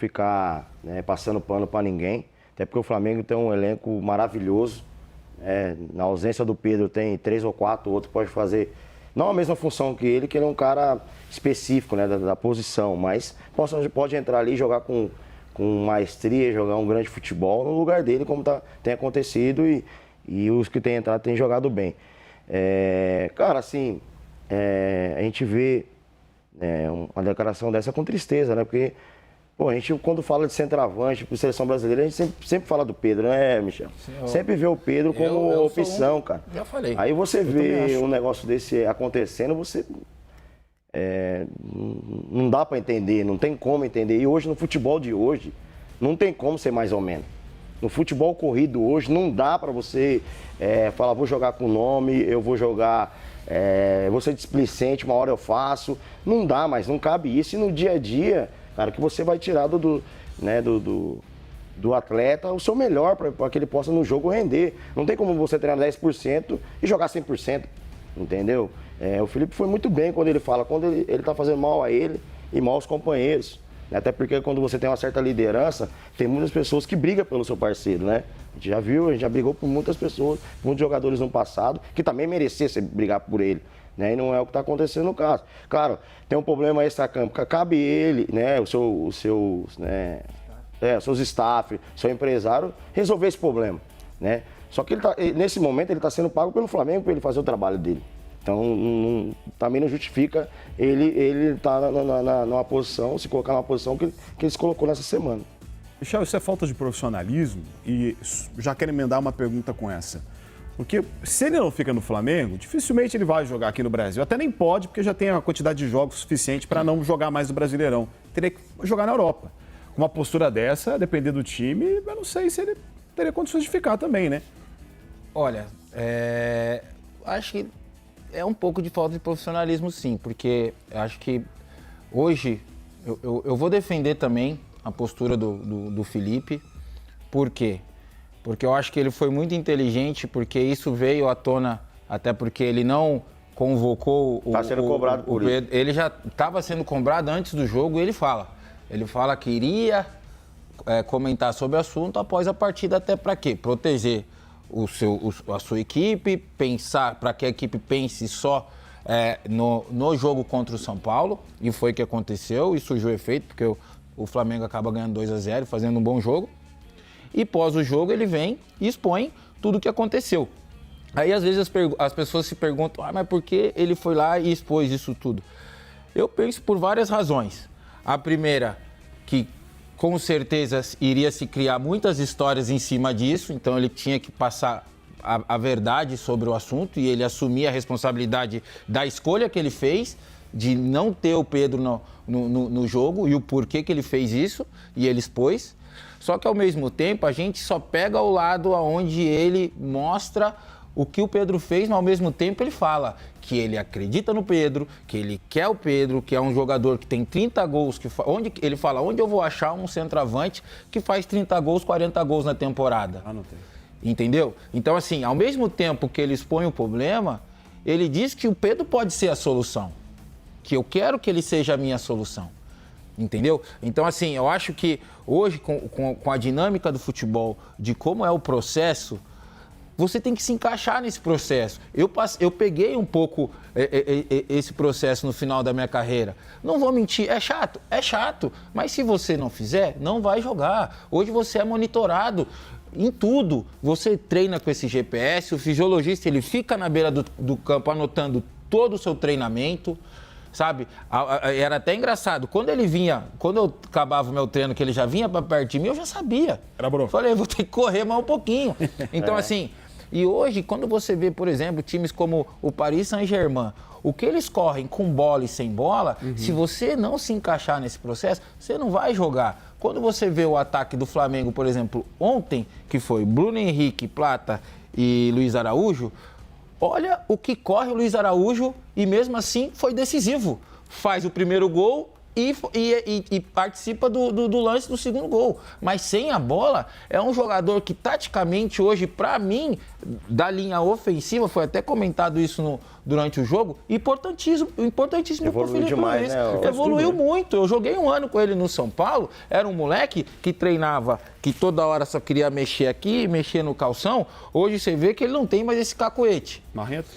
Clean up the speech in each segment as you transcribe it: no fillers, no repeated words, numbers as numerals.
ficar, né, passando pano para ninguém, até porque o Flamengo tem um elenco maravilhoso. Na ausência do Pedro tem 3 ou 4, o outro pode fazer, não a mesma função que ele é um cara específico, né, da posição, mas pode entrar ali e jogar com maestria, jogar um grande futebol no lugar dele, como tem acontecido, e os que têm entrado têm jogado bem. Cara, assim, a gente vê uma declaração dessa com tristeza, né? Porque, pô, a gente quando fala de centroavante para a seleção brasileira, a gente sempre fala do Pedro, né, Michel? Sim, sempre vê o Pedro como opção, cara. Já falei. Aí você vê um negócio desse acontecendo, você... não dá para entender, não tem como entender. E hoje, no futebol de hoje, não tem como ser mais ou menos. No futebol corrido hoje, não dá para você falar, vou jogar com nome, eu vou jogar, vou ser displicente, uma hora eu faço. Não dá mais, não cabe isso. E no dia a dia, cara, que você vai tirar do atleta o seu melhor para que ele possa no jogo render. Não tem como você treinar 10% e jogar 100%, entendeu? O Felipe foi muito bem quando ele fala, quando ele tá fazendo mal a ele e mal aos companheiros. Até porque quando você tem uma certa liderança, tem muitas pessoas que brigam pelo seu parceiro, né? A gente já viu, a gente já brigou por muitas pessoas, muitos jogadores no passado, que também mereciam brigar por ele, né? E não é o que está acontecendo no caso. Claro, tem um problema extra-campo, cabe ele, né? Os seus staff, seu empresário, resolver esse problema, né? Só que nesse momento ele está sendo pago pelo Flamengo para ele fazer o trabalho dele. Então, também não justifica ele estar numa posição, se colocar numa posição que ele se colocou nessa semana. Michel, isso é falta de profissionalismo e já quero emendar uma pergunta com essa. Porque se ele não fica no Flamengo, dificilmente ele vai jogar aqui no Brasil. Até nem pode, porque já tem a quantidade de jogos suficiente para não jogar mais no Brasileirão. Teria que jogar na Europa. Com uma postura dessa, depender do time, eu não sei se ele teria condições de ficar também, né? Olha, acho que é um pouco de falta de profissionalismo, sim, porque acho que hoje eu vou defender também a postura do Felipe. Por quê? Porque eu acho que ele foi muito inteligente, porque isso veio à tona, até porque ele não convocou o Pedro. Ele já estava sendo cobrado antes do jogo e ele fala que iria comentar sobre o assunto após a partida, até para quê? Proteger a sua equipe, pensar para que a equipe pense só no jogo contra o São Paulo, e foi o que aconteceu, e surgiu efeito, porque o Flamengo acaba ganhando 2-0, fazendo um bom jogo, e pós o jogo ele vem e expõe tudo o que aconteceu. Aí às vezes as pessoas se perguntam, mas por que ele foi lá e expôs isso tudo? Eu penso por várias razões. A primeira, que com certeza iria se criar muitas histórias em cima disso, então ele tinha que passar a verdade sobre o assunto e ele assumir a responsabilidade da escolha que ele fez, de não ter o Pedro no jogo e o porquê que ele fez isso, e ele expôs. Só que ao mesmo tempo a gente só pega o lado onde ele mostra o que o Pedro fez, mas ao mesmo tempo ele fala que ele acredita no Pedro, que ele quer o Pedro, que é um jogador que tem 30 gols, ele fala, onde eu vou achar um centroavante que faz 30 gols, 40 gols na temporada? Não tem. Entendeu? Então, assim, ao mesmo tempo que ele expõe o problema, ele diz que o Pedro pode ser a solução, que eu quero que ele seja a minha solução. Entendeu? Então, assim, eu acho que hoje, com a dinâmica do futebol, de como é o processo, você tem que se encaixar nesse processo. Eu peguei um pouco esse processo no final da minha carreira. Não vou mentir, é chato, mas se você não fizer, não vai jogar. Hoje você é monitorado em tudo. Você treina com esse GPS, o fisiologista ele fica na beira do campo anotando todo o seu treinamento, sabe? Era até engraçado. Quando eu acabava o meu treino, que ele já vinha para perto de mim, eu já sabia. Era bom. Falei, vou ter que correr mais um pouquinho. Então, assim... E hoje, quando você vê, por exemplo, times como o Paris Saint-Germain, o que eles correm com bola e sem bola, se você não se encaixar nesse processo, você não vai jogar. Quando você vê o ataque do Flamengo, por exemplo, ontem, que foi Bruno Henrique, Plata e Luiz Araújo, olha o que corre o Luiz Araújo e mesmo assim foi decisivo. Faz o primeiro gol e participa do lance do segundo gol. Mas sem a bola, é um jogador que taticamente hoje, para mim, da linha ofensiva, foi até comentado isso durante o jogo, importantíssimo pro Felipe demais, Luiz. né? Evoluiu muito. Eu joguei um ano com ele no São Paulo, era um moleque que treinava, que toda hora só queria mexer aqui, mexer no calção. Hoje você vê que ele não tem mais esse cacoete. Marrento?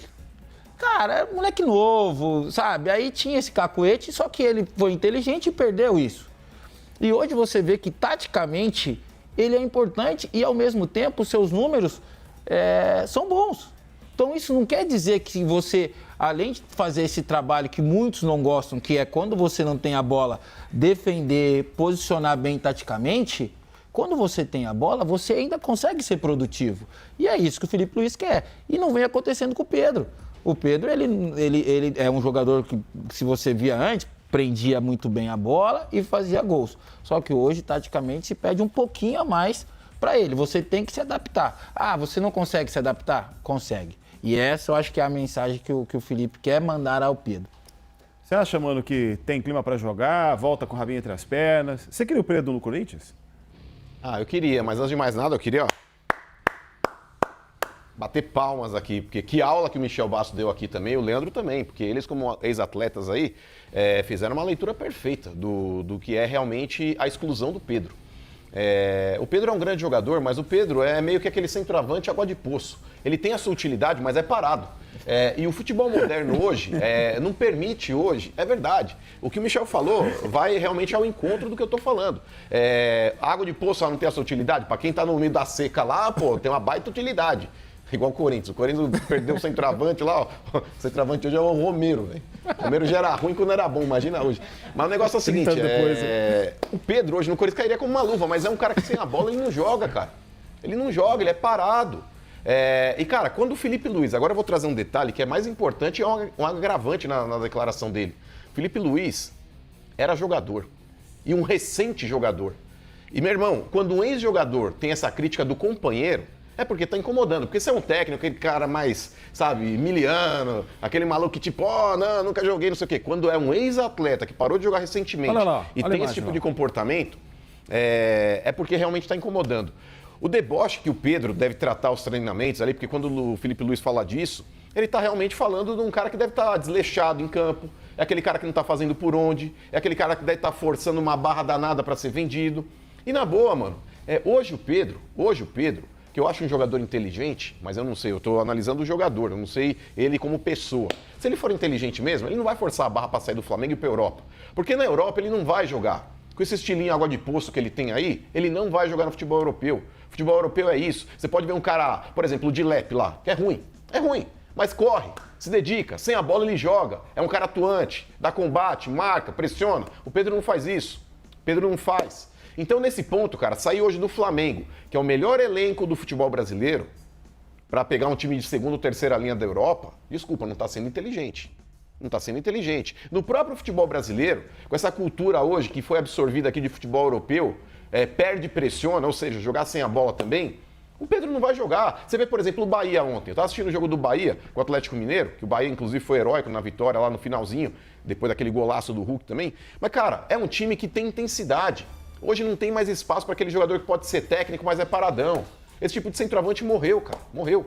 Cara, é moleque novo, sabe? Aí tinha esse cacuete, só que ele foi inteligente e perdeu isso. E hoje você vê que, taticamente, ele é importante e, ao mesmo tempo, os seus números são bons. Então, isso não quer dizer que você, além de fazer esse trabalho que muitos não gostam, que é quando você não tem a bola, defender, posicionar bem taticamente, quando você tem a bola, você ainda consegue ser produtivo. E é isso que o Felipe Luiz quer. E não vem acontecendo com o Pedro. O Pedro, ele é um jogador que, se você via antes, prendia muito bem a bola e fazia gols. Só que hoje, taticamente, se pede um pouquinho a mais para ele. Você tem que se adaptar. Ah, você não consegue se adaptar? Consegue. E essa eu acho que é a mensagem que o Felipe quer mandar ao Pedro. Você acha, mano, que tem clima para jogar, volta com o rabinho entre as pernas? Você queria o Pedro no Corinthians? Ah, eu queria, mas antes de mais nada, eu queria, bater palmas aqui, porque que aula que o Michel Bastos deu aqui também, o Leandro também, porque eles, como ex-atletas aí, fizeram uma leitura perfeita do que é realmente a exclusão do Pedro. O Pedro é um grande jogador, mas o Pedro é meio que aquele centroavante água de poço. Ele tem a sua utilidade, mas é parado. E o futebol moderno hoje não permite hoje, é verdade. O que o Michel falou vai realmente ao encontro do que eu tô falando. Água de poço não tem a sua utilidade? Para quem tá no meio da seca lá, pô, tem uma baita utilidade. Igual o Corinthians. O Corinthians perdeu o centroavante lá, ó. O centroavante hoje é o Romero, velho. O Romero já era ruim quando era bom, imagina hoje. Mas o negócio é o seguinte, o Pedro hoje no Corinthians cairia como uma luva, mas é um cara que sem a bola ele não joga, cara. Ele não joga, ele é parado. E, cara, quando o Felipe Luiz, agora eu vou trazer um detalhe que é mais importante, é um agravante na declaração dele. Felipe Luiz era jogador e um recente jogador. E, meu irmão, quando um ex-jogador tem essa crítica do companheiro, é porque tá incomodando. Porque você é um técnico, aquele cara mais, sabe, miliano, aquele maluco que tipo, não, nunca joguei, não sei o quê. Quando é um ex-atleta que parou de jogar recentemente e tem esse tipo de comportamento, é porque realmente tá incomodando. O deboche que o Pedro deve tratar os treinamentos ali, porque quando o Felipe Luiz fala disso, ele tá realmente falando de um cara que deve estar desleixado em campo, é aquele cara que não tá fazendo por onde, é aquele cara que deve estar forçando uma barra danada para ser vendido. E na boa, mano, hoje o Pedro, que eu acho um jogador inteligente, mas eu não sei, eu estou analisando o jogador, eu não sei ele como pessoa. Se ele for inteligente mesmo, ele não vai forçar a barra para sair do Flamengo e ir para a Europa. Porque na Europa ele não vai jogar. Com esse estilinho água de poço que ele tem aí, ele não vai jogar no futebol europeu. O futebol europeu é isso. Você pode ver um cara, por exemplo, o Dilep lá, que é ruim, mas corre, se dedica, sem a bola ele joga, é um cara atuante, dá combate, marca, pressiona. O Pedro não faz isso, o Pedro não faz. Então, nesse ponto, cara, sair hoje do Flamengo, que é o melhor elenco do futebol brasileiro, para pegar um time de segunda ou terceira linha da Europa, desculpa, não está sendo inteligente. Não está sendo inteligente. No próprio futebol brasileiro, com essa cultura hoje que foi absorvida aqui de futebol europeu, perde e pressiona, ou seja, jogar sem a bola também, o Pedro não vai jogar. Você vê, por exemplo, o Bahia ontem. Eu estava assistindo o jogo do Bahia com o Atlético Mineiro, que o Bahia, inclusive, foi heróico na vitória lá no finalzinho, depois daquele golaço do Hulk também. Mas, cara, é um time que tem intensidade. Hoje não tem mais espaço para aquele jogador que pode ser técnico, mas é paradão. Esse tipo de centroavante morreu, cara. Morreu.